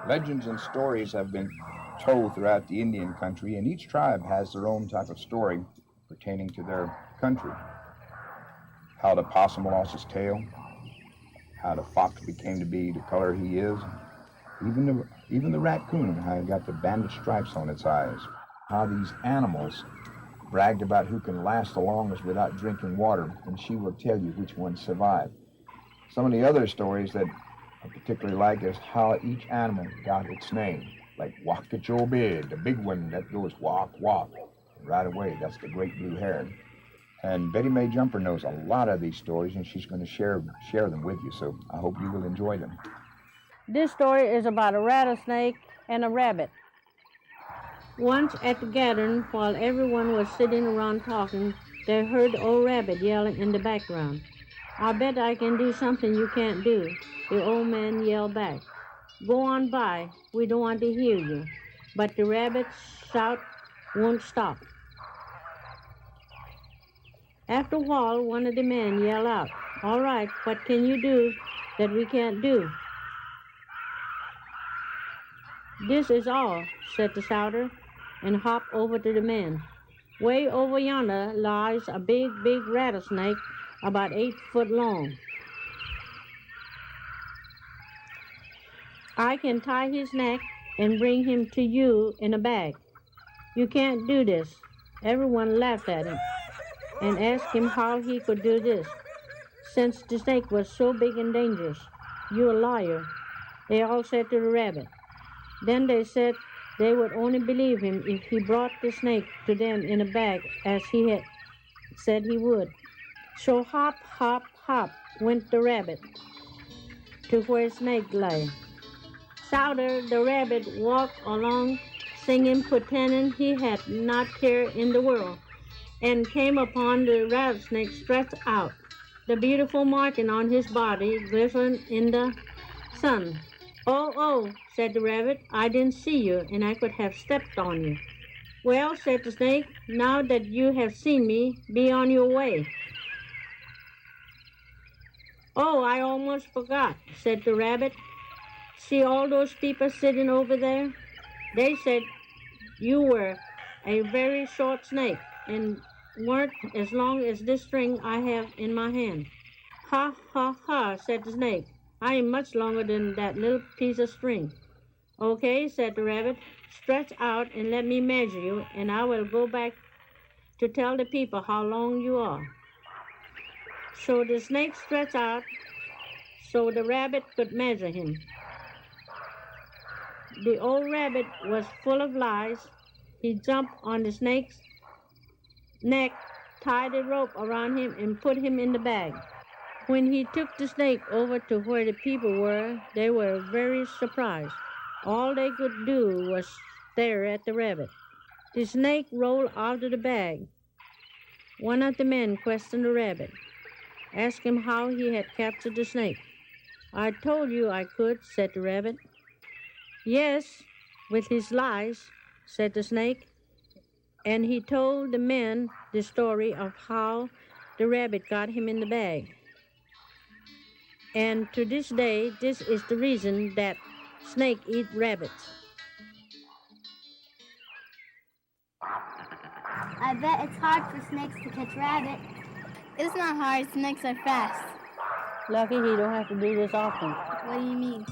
Legends and stories have been told throughout the Indian country, and each tribe has their own type of story pertaining to their country. How the possum lost his tail, how the fox became to be the color he is, even the raccoon, how he got the banded stripes on its eyes. How these animals bragged about who can last the longest without drinking water, and she will tell you which ones survive. Some of the other stories that I particularly like is how each animal got its name, like Wakachobed, the big one that goes walk, walk. Right away, that's the great blue heron. And Betty Mae Jumper knows a lot of these stories, and she's going to share them with you, so I hope you will enjoy them. This story is about a rattlesnake and a rabbit. Once at the gathering, while everyone was sitting around talking, they heard old rabbit yelling in the background. "I bet I can do something you can't do," the old man yelled back. "Go on by, we don't want to hear you." But the rabbit's shout won't stop. After a while, one of the men yelled out, "All right, what can you do that we can't do?" "This is all," said the shouter, and hopped over to the man. "Way over yonder lies a big, big rattlesnake about 8 foot long. I can tie his neck and bring him to you in a bag." "You can't do this." Everyone laughed at him and asked him how he could do this, since the snake was so big and dangerous. "You're a liar," they all said to the rabbit. Then they said they would only believe him if he brought the snake to them in a bag, as he had said he would. So hop, hop, hop went the rabbit to where Snake lay. Shouter the rabbit walked along, singing, pretending he had not care in the world, and came upon the rattlesnake stretched out. The beautiful marking on his body glistened in the sun. "Oh, oh," said the rabbit, "I didn't see you, and I could have stepped on you." "Well," said the snake, "now that you have seen me, be on your way." "Oh, I almost forgot," said the rabbit. "See all those people sitting over there? They said you were a very short snake and weren't as long as this string I have in my hand." "Ha, ha, ha," said the snake. "I am much longer than that little piece of string." "Okay," said the rabbit. "Stretch out and let me measure you, and I will go back to tell the people how long you are." So the snake stretched out so the rabbit could measure him. The old rabbit was full of lies. He jumped on the snake's neck, tied a rope around him, and put him in the bag. When he took the snake over to where the people were, they were very surprised. All they could do was stare at the rabbit. The snake rolled out of the bag. One of the men questioned the rabbit, asked him how he had captured the snake. "I told you I could," said the rabbit. "Yes, with his lies," said the snake, and he told the men the story of how the rabbit got him in the bag. And to this day, this is the reason that snake eat rabbits. I bet it's hard for snakes to catch rabbit. It's not hard, snakes are fast. Lucky he don't have to do this often. What do you mean?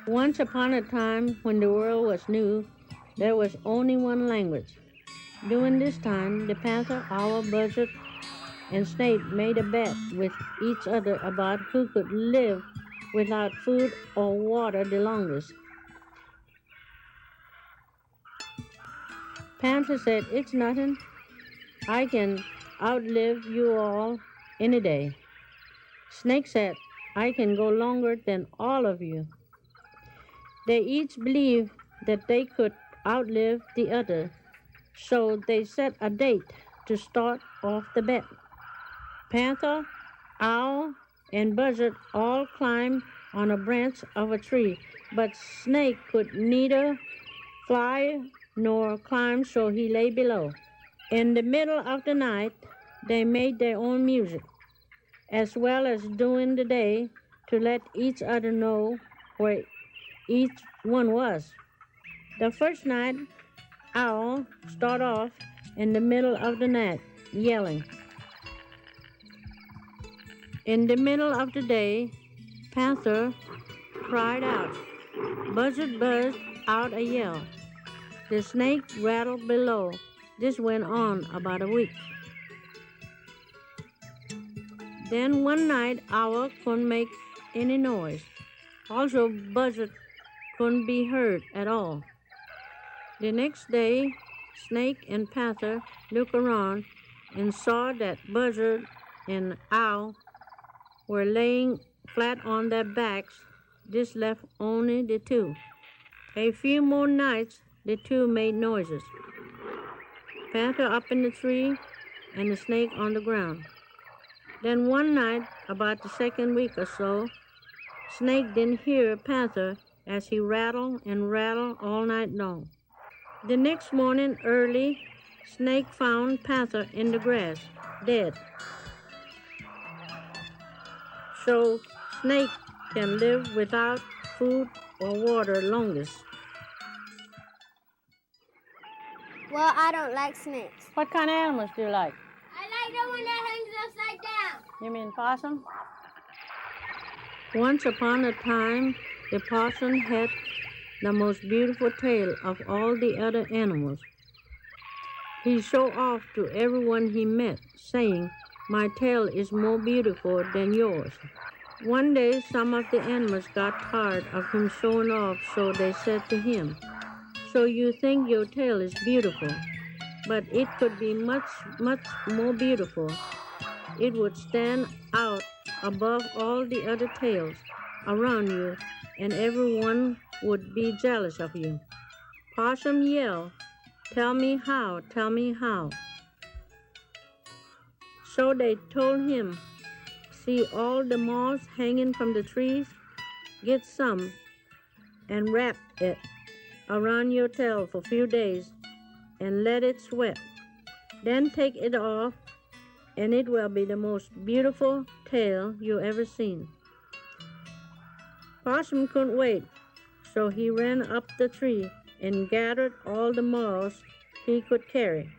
Once upon a time, when the world was new, there was only one language. During this time, the panther, owl, buzzard, and snake made a bet with each other about who could live without food or water the longest. Panther said, "It's nothing. I can outlive you all in a day." Snake said, "I can go longer than all of you." They each believed that they could outlive the other, so they set a date to start off the bet. Panther, owl, and buzzard all climbed on a branch of a tree, but Snake could neither fly nor climb, so he lay below. In the middle of the night, they made their own music. As well as during the day, to let each other know where each one was. The first night, Owl started off in the middle of the night, yelling. In the middle of the day, Panther cried out. Buzzard buzzed out a yell. The snake rattled below. This went on about a week. Then one night, Owl couldn't make any noise. Also, Buzzard couldn't be heard at all. The next day, Snake and Panther looked around and saw that Buzzard and Owl were laying flat on their backs. This left only the two. A few more nights, the two made noises. Panther up in the tree and the snake on the ground. Then one night, about the second week or so, Snake didn't hear Panther as he rattled and rattled all night long. The next morning early, Snake found Panther in the grass, dead. So Snake can live without food or water longest. Well, I don't like snakes. What kind of animals do you like? I like the one that hangs upside down. You mean possum? Once upon a time, the possum had the most beautiful tail of all the other animals. He showed off to everyone he met, saying, "My tail is more beautiful than yours." One day, some of the animals got tired of him showing off, so they said to him, "So you think your tail is beautiful, but it could be much, much more beautiful. It would stand out above all the other tails around you, and everyone would be jealous of you." Possum yelled, "Tell me how, tell me how." So they told him, "See all the moss hanging from the trees? Get some and wrap it around your tail for a few days and let it sweat. Then take it off, and it will be the most beautiful tail you ever seen." Possum couldn't wait, so he ran up the tree and gathered all the moss he could carry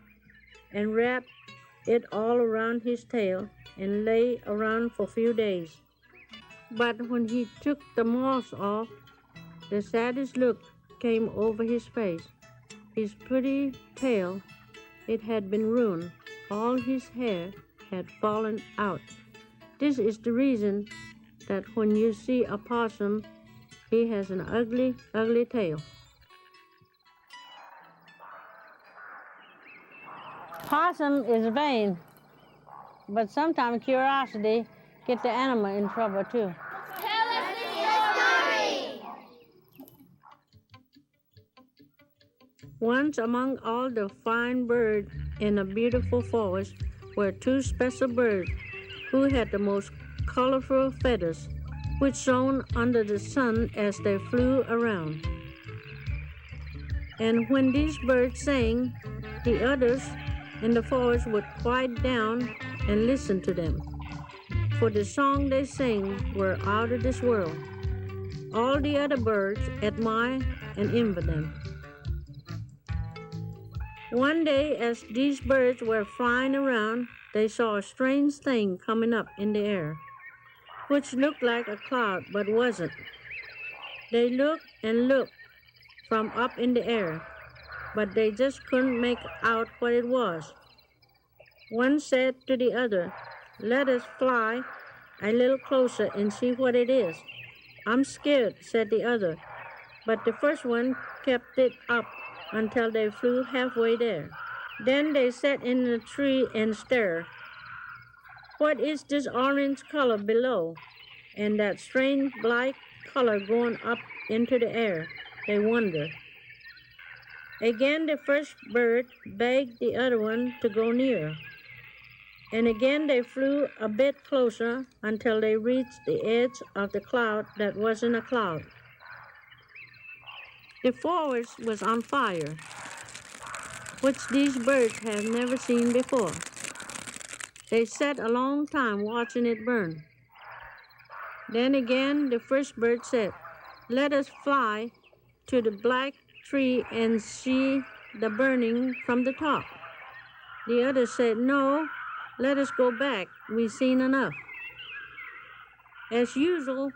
and wrapped it all around his tail and lay around for a few days. But when he took the moss off, the saddest look came over his face. His pretty tail, it had been ruined. All his hair had fallen out. This is the reason that when you see a possum, he has an ugly, ugly tail. Possum is vain, but sometimes curiosity gets the animal in trouble too. Tell us the story. Once among all the fine birds in a beautiful forest were two special birds who had the most colorful feathers, which shone under the sun as they flew around. And when these birds sang, the others in the forest would quiet down and listen to them, for the song they sang were out of this world. All the other birds admire and envy them. One day, as these birds were flying around, they saw a strange thing coming up in the air, which looked like a cloud but wasn't. They looked and looked from up in the air, but they just couldn't make out what it was. One said to the other, "Let us fly a little closer and see what it is." "I'm scared," said the other, but the first one kept it up until they flew halfway there. Then they sat in a tree and stared. "What is this orange color below, and that strange black color going up into the air?" they wondered. Again the first bird begged the other one to go nearer, and again they flew a bit closer until they reached the edge of the cloud that wasn't a cloud. The forest was on fire, which these birds had never seen before. They sat a long time watching it burn. Then again the first bird said, "Let us fly to the black tree and see the burning from the top." The other said, "No, let us go back. We've seen enough." As usual,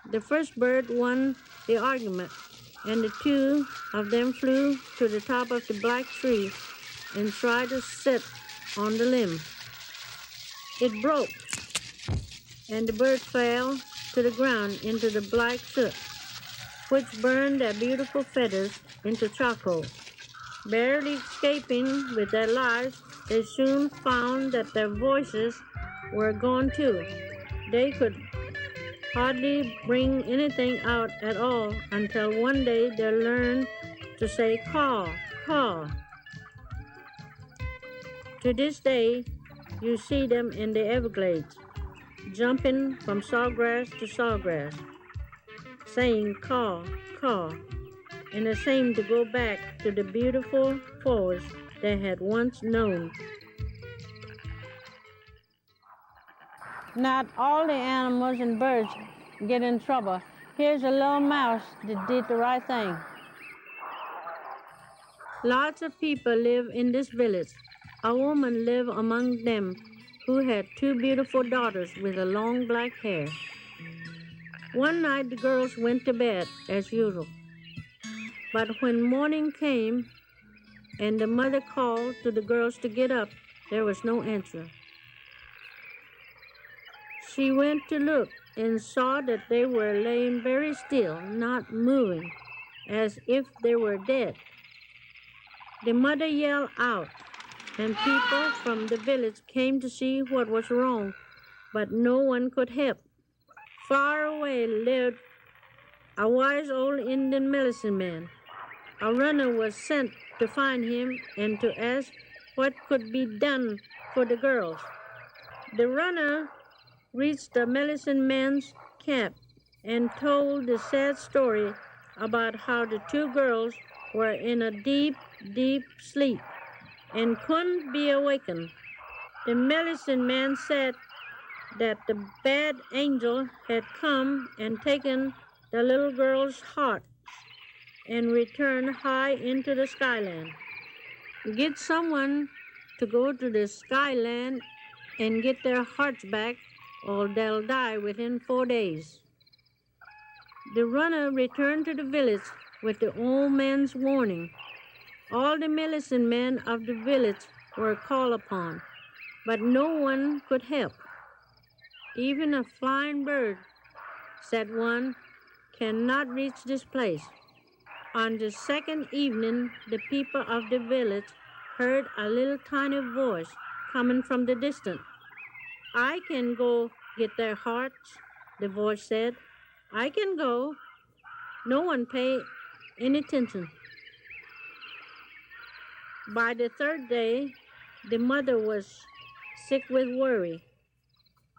the first bird won the argument, and the two of them flew to the top of the black tree and tried to sit on the limb. It broke, and the bird fell to the ground into the black soot, which burned their beautiful feathers into charcoal. Barely escaping with their lives, they soon found that their voices were gone too. They could hardly bring anything out at all until one day they learned to say caw, caw. To this day, you see them in the Everglades, jumping from sawgrass to sawgrass, saying caw, caw, and ashamed to go back to the beautiful forest they had once known. Not all the animals and birds get in trouble. Here's a little mouse that did the right thing. Lots of people live in this village. A woman lived among them who had two beautiful daughters with long black hair. One night the girls went to bed as usual. But when morning came and the mother called to the girls to get up, there was no answer. She went to look and saw that they were laying very still, not moving, as if they were dead. The mother yelled out, and people from the village came to see what was wrong, but no one could help. Far away lived a wise old Indian medicine man. A runner was sent to find him and to ask what could be done for the girls. The runner reached the medicine man's camp and told the sad story about how the two girls were in a deep, deep sleep and couldn't be awakened. The medicine man said that the bad angel had come and taken the little girl's heart and returned high into the skyland. Get someone to go to the skyland and get their hearts back, or they'll die within 4 days. The runner returned to the village with the old man's warning. All the medicine men of the village were called upon, but no one could help. "Even a flying bird," said one, "cannot reach this place." On the second evening, the people of the village heard a little tiny voice coming from the distance. "I can go get their hearts," the voice said. "I can go." No one paid any attention. By the third day, the mother was sick with worry.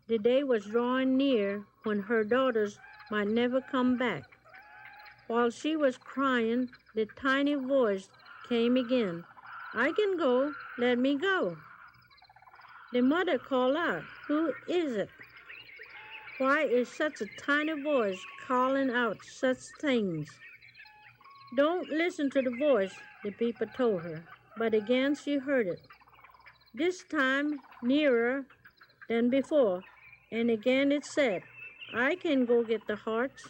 The day was drawing near when her daughters might never come back. While she was crying, the tiny voice came again. "I can go, let me go." The mother called out, "Who is it? Why is such a tiny voice calling out such things?" "Don't listen to the voice," the people told her. But again she heard it, this time nearer than before, and again it said, "I can go get the hearts."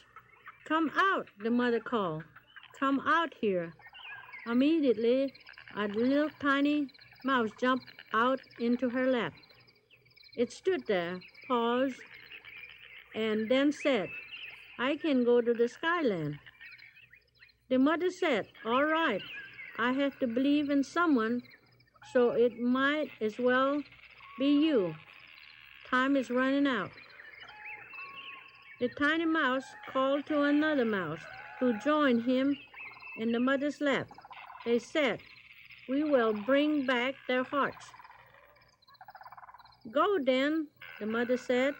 "Come out," the mother called. "Come out here." Immediately, a little tiny mouse jumped out into her lap. It stood there, paused, and then said, "I can go to the skyland." The mother said, "All right, I have to believe in someone, so it might as well be you. Time is running out." The tiny mouse called to another mouse, who joined him in the mother's lap. They said, "We will bring back their hearts." "Go then," the mother said,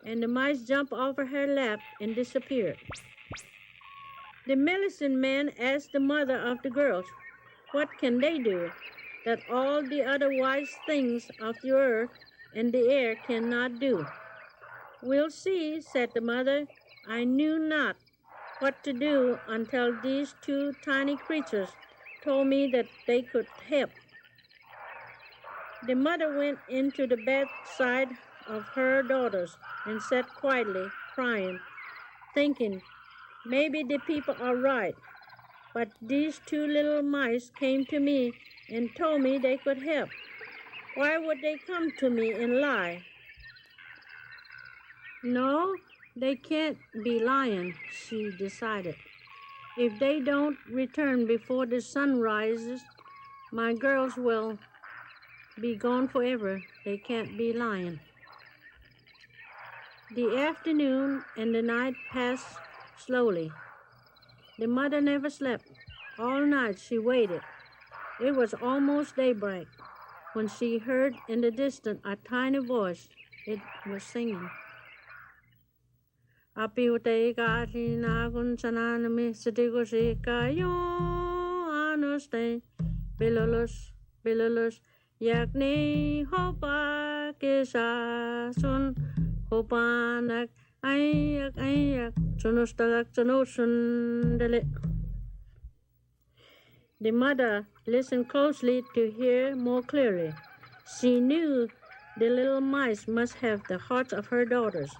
and the mice jumped over her lap and disappeared. The medicine man asked the mother of the girls, what can they do that all the other wise things of the earth and the air cannot do? We'll see, said the mother. I knew not what to do until these two tiny creatures told me that they could help. The mother went into the bedside of her daughters and sat quietly, crying, thinking, maybe the people are right, but these two little mice came to me and told me they could help. Why would they come to me and lie? No, they can't be lying, she decided. If they don't return before the sun rises, my girls will be gone forever. They can't be lying. The afternoon and the night passed slowly. The mother never slept. All night she waited. It was almost daybreak when she heard in the distance a tiny voice. It was singing. Apiute katina gunsananami sitigosika yo anuste bilulus yakni hopa kisasun hopanak ayak chunustalak chunusundele. The mother listened closely to hear more clearly. She knew the little mice must have the hearts of her daughters.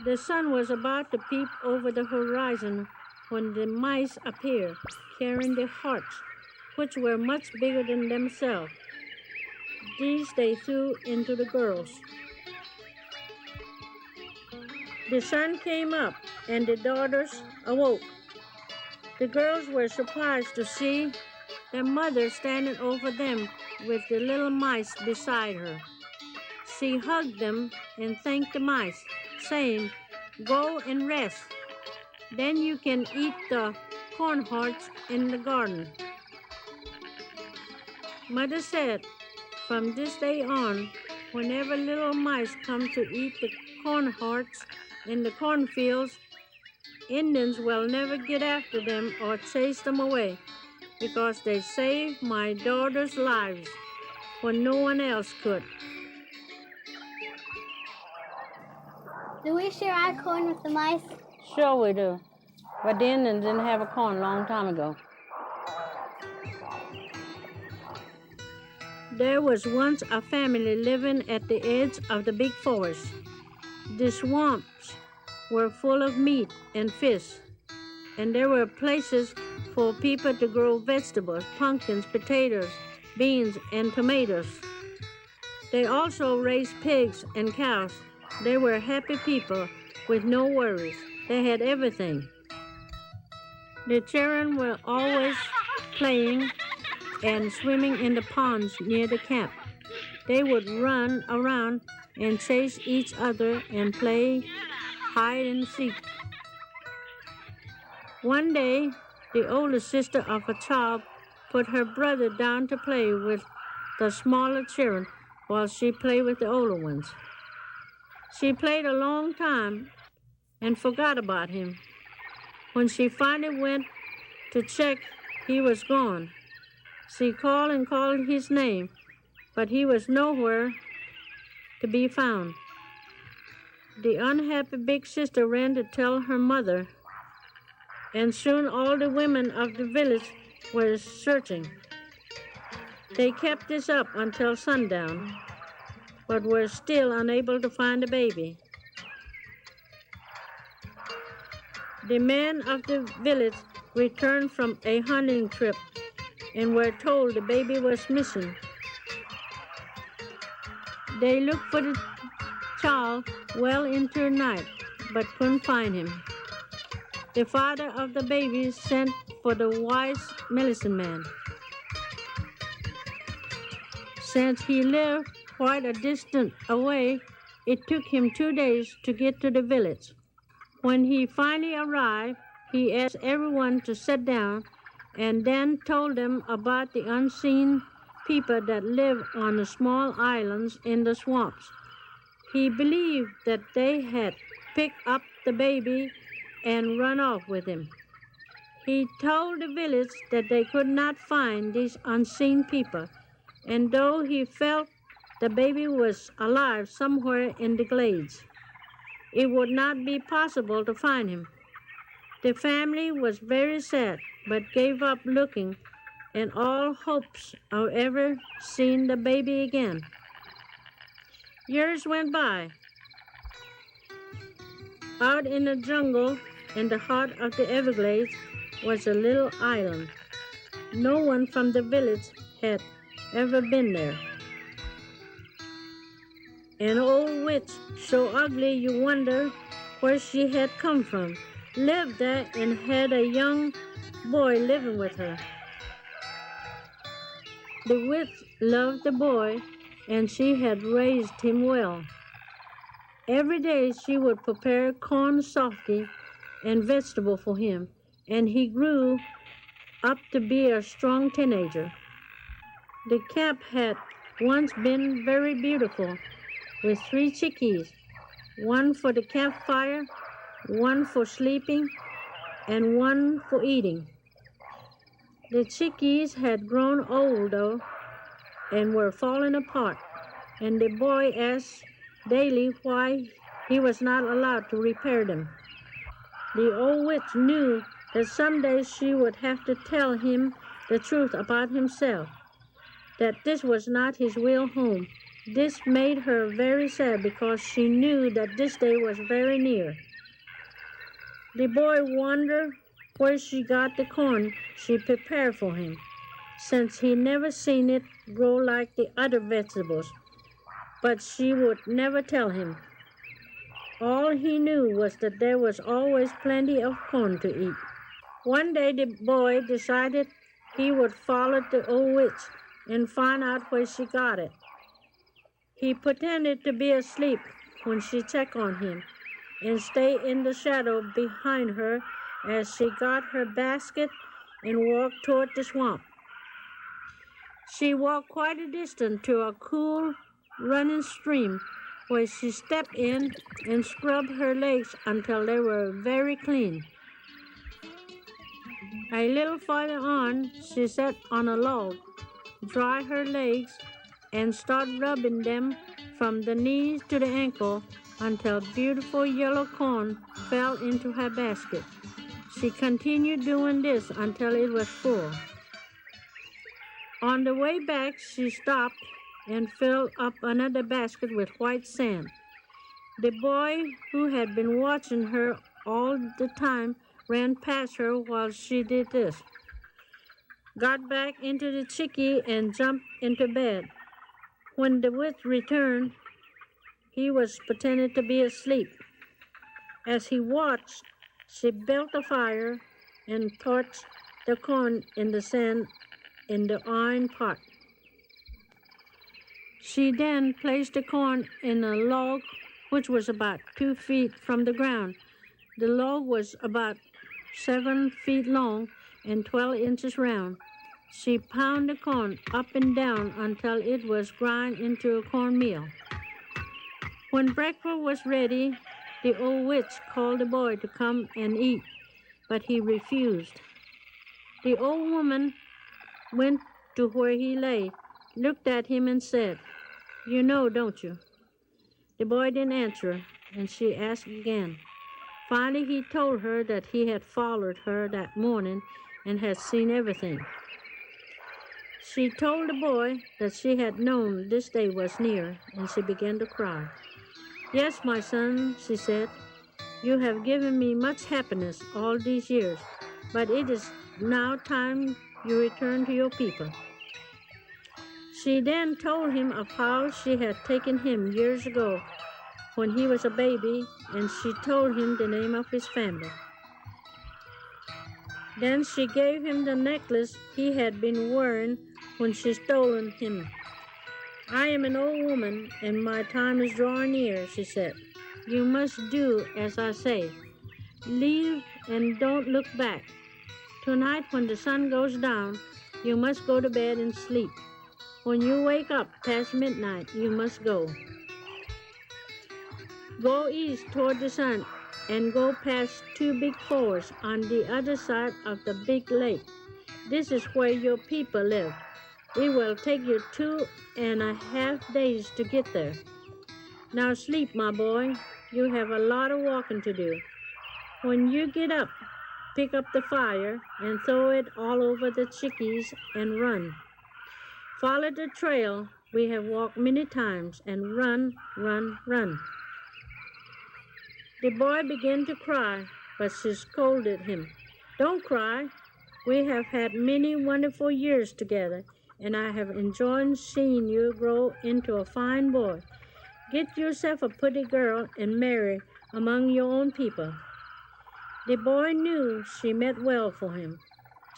The sun was about to peep over the horizon when the mice appeared, carrying the hearts, which were much bigger than themselves. These they threw into the girls. The sun came up, and the daughters awoke. The girls were surprised to see their mother standing over them with the little mice beside her. She hugged them and thanked the mice, saying, "Go and rest. Then you can eat the corn hearts in the garden." Mother said, "From this day on, whenever little mice come to eat the corn hearts in the cornfields, Indians will never get after them or chase them away, because they saved my daughters' lives when no one else could." Do we share our corn with the mice? Sure we do. But the Indians didn't have a corn a long time ago. There was once a family living at the edge of the big forest. The swamps were full of meat and fish, and there were places for people to grow vegetables, pumpkins, potatoes, beans, and tomatoes. They also raised pigs and cows. They were happy people with no worries. They had everything. The children were always playing and swimming in the ponds near the camp. They would run around and chase each other and play hide and seek. One day, the older sister of a child put her brother down to play with the smaller children while she played with the older ones. She played a long time and forgot about him. When she finally went to check, he was gone. She called and called his name, but he was nowhere to be found. The unhappy big sister ran to tell her mother, and soon all the women of the village were searching. They kept this up until sundown, but were still unable to find the baby. The men of the village returned from a hunting trip and were told the baby was missing. They looked for the child well into the night, but couldn't find him. The father of the baby sent for the wise medicine man. Since he lived quite a distance away, it took him 2 days to get to the village. When he finally arrived, he asked everyone to sit down and then told them about the unseen people that live on the small islands in the swamps. He believed that they had picked up the baby and run off with him. He told the village that they could not find these unseen people, and though he felt the baby was alive somewhere in the glades. it would not be possible to find him. The family was very sad, but gave up looking and all hopes of ever seeing the baby again. Years went by. Out in the jungle, in the heart of the Everglades, was a little island. No one from the village had ever been there. An old witch, so ugly you wonder where she had come from, lived there and had a young boy living with her. The witch loved the boy, and she had raised him well. Every day she would prepare corn softy and vegetable for him, and he grew up to be a strong teenager. The calf had once been very beautiful, with 3 chickies, one for the campfire, one for sleeping, and one for eating. The chickies had grown old, though, and were falling apart, and the boy asked daily why he was not allowed to repair them. The old witch knew that someday she would have to tell him the truth about himself, that this was not his real home. This made her very sad because she knew that this day was very near. The boy wondered where she got the corn she prepared for him, since he never seen it grow like the other vegetables, but she would never tell him. All he knew was that there was always plenty of corn to eat. One day the boy decided he would follow the old witch and find out where she got it. He pretended to be asleep when she checked on him and stayed in the shadow behind her as she got her basket and walked toward the swamp. She walked quite a distance to a cool, running stream where she stepped in and scrubbed her legs until they were very clean. A little farther on, she sat on a log, dried her legs, and started rubbing them from the knees to the ankle until beautiful yellow corn fell into her basket. She continued doing this until it was full. On the way back, she stopped and filled up another basket with white sand. The boy, who had been watching her all the time, ran past her while she did this, got back into the chickie, and jumped into bed. When the witch returned, he was pretending to be asleep. As he watched, she built a fire and torched the corn in the sand in the iron pot. She then placed the corn in a log which was about 2 feet from the ground. The log was about 7 feet long and 12 inches round. She pounded the corn up and down until it was ground into a cornmeal. When breakfast was ready, the old witch called the boy to come and eat, but he refused. The old woman went to where he lay, looked at him and said, "You know, don't you?" The boy didn't answer, and she asked again. Finally, he told her that he had followed her that morning and had seen everything. She told the boy that she had known this day was near, and she began to cry. "Yes, my son," she said, "you have given me much happiness all these years, but it is now time you return to your people." She then told him of how she had taken him years ago when he was a baby, and she told him the name of his family. Then she gave him the necklace he had been wearing when she stolen him. "I am an old woman, and my time is drawing near," she said. "You must do as I say. Leave and don't look back. Tonight, when the sun goes down, you must go to bed and sleep. When you wake up past midnight, you must go. Go east toward the sun and go past 2 big forests on the other side of the big lake. This is where your people live. It will take you 2.5 days to get there. Now sleep, my boy. you have a lot of walking to do. When you get up, pick up the fire and throw it all over the chickies and run. Follow the trail we have walked many times and run, run, run. The boy began to cry, but she scolded him. Don't cry. We have had many wonderful years together, and I have enjoyed seeing you grow into a fine boy. Get yourself a pretty girl and marry among your own people. The boy knew she meant well for him.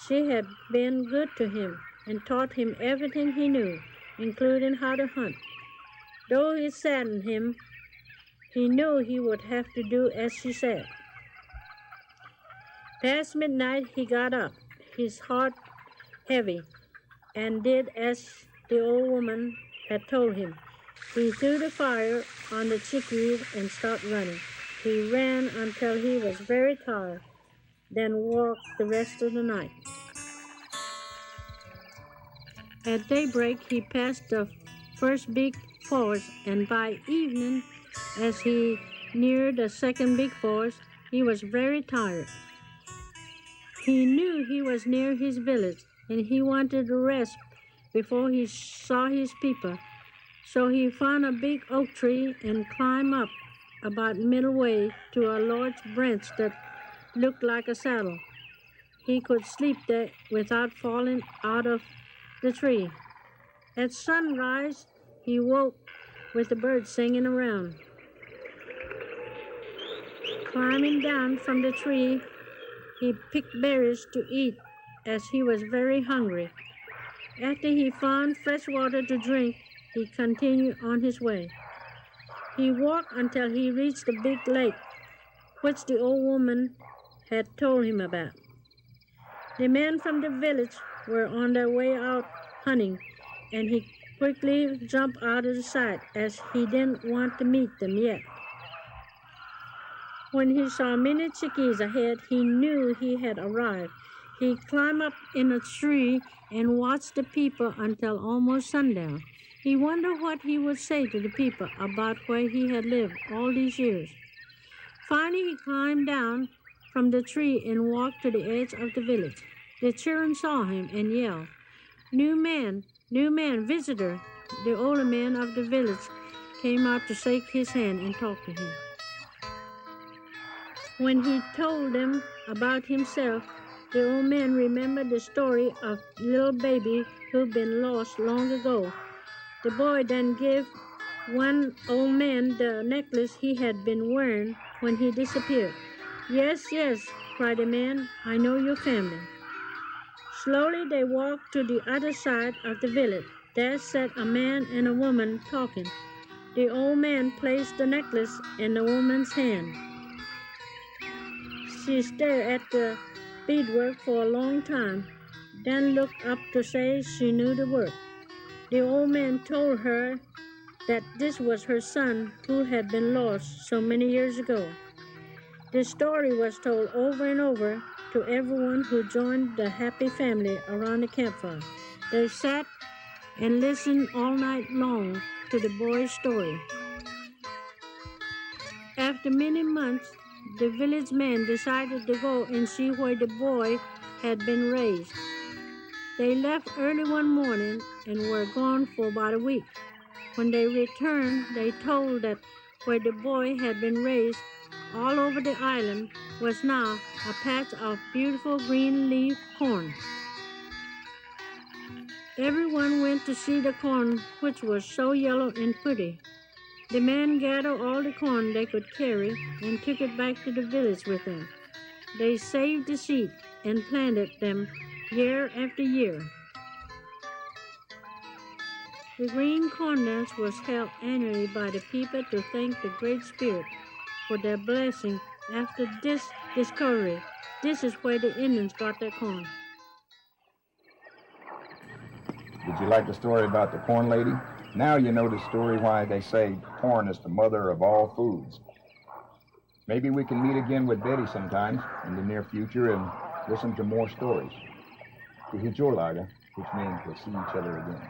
She had been good to him and taught him everything he knew, including how to hunt. Though it saddened him, he knew he would have to do as she said. Past midnight he got up, his heart heavy, and did as the old woman had told him. He threw the fire on the chickies and started running. He ran until he was very tired, then walked the rest of the night. At daybreak, he passed the first big forest, and by evening, as he neared the second big forest, he was very tired. He knew he was near his village, and he wanted to rest before he saw his people. So he found a big oak tree and climbed up about midway to a large branch that looked like a saddle. He could sleep there without falling out of the tree. At sunrise, he woke with the birds singing around. Climbing down from the tree, he picked berries to eat as he was very hungry. After he found fresh water to drink, he continued on his way. He walked until he reached the big lake, which the old woman had told him about. The men from the village were on their way out hunting, and he quickly jumped out of sight as he didn't want to meet them yet. When he saw many chickies ahead, he knew he had arrived. He climbed up in a tree and watched the people until almost sundown. He wondered what he would say to the people about where he had lived all these years. Finally, he climbed down from the tree and walked to the edge of the village. The children saw him and yelled, new man, visitor." The older man of the village came out to shake his hand and talk to him. When he told them about himself, the old man remembered the story of the little baby who'd been lost long ago. The boy then gave one old man the necklace he had been wearing when he disappeared. Yes, cried the man, I know your family. Slowly they walked to the other side of the village. There sat a man and a woman talking. The old man placed the necklace in the woman's hand. She stared at the beadwork for a long time, then looked up to say she knew the work. The old man told her that this was her son who had been lost so many years ago. The story was told over and over to everyone who joined the happy family around the campfire. They sat and listened all night long to the boy's story. After many months, the village man decided to go and see where the boy had been raised. They left early one morning and were gone for about a week. When they returned, they told that where the boy had been raised all over the island was now a patch of beautiful green leaf corn. Everyone went to see the corn, which was so yellow and pretty. The men gathered all the corn they could carry and took it back to the village with them. They saved the seed and planted them year after year. The green corn dance was held annually by the people to thank the Great Spirit for their blessing after this discovery. This is where the Indians got their corn. Did you like the story about the corn lady? Now you know the story why they say corn is the mother of all foods. Maybe we can meet again with Betty sometime in the near future and listen to more stories. Kuhijolaga, which means we'll see each other again.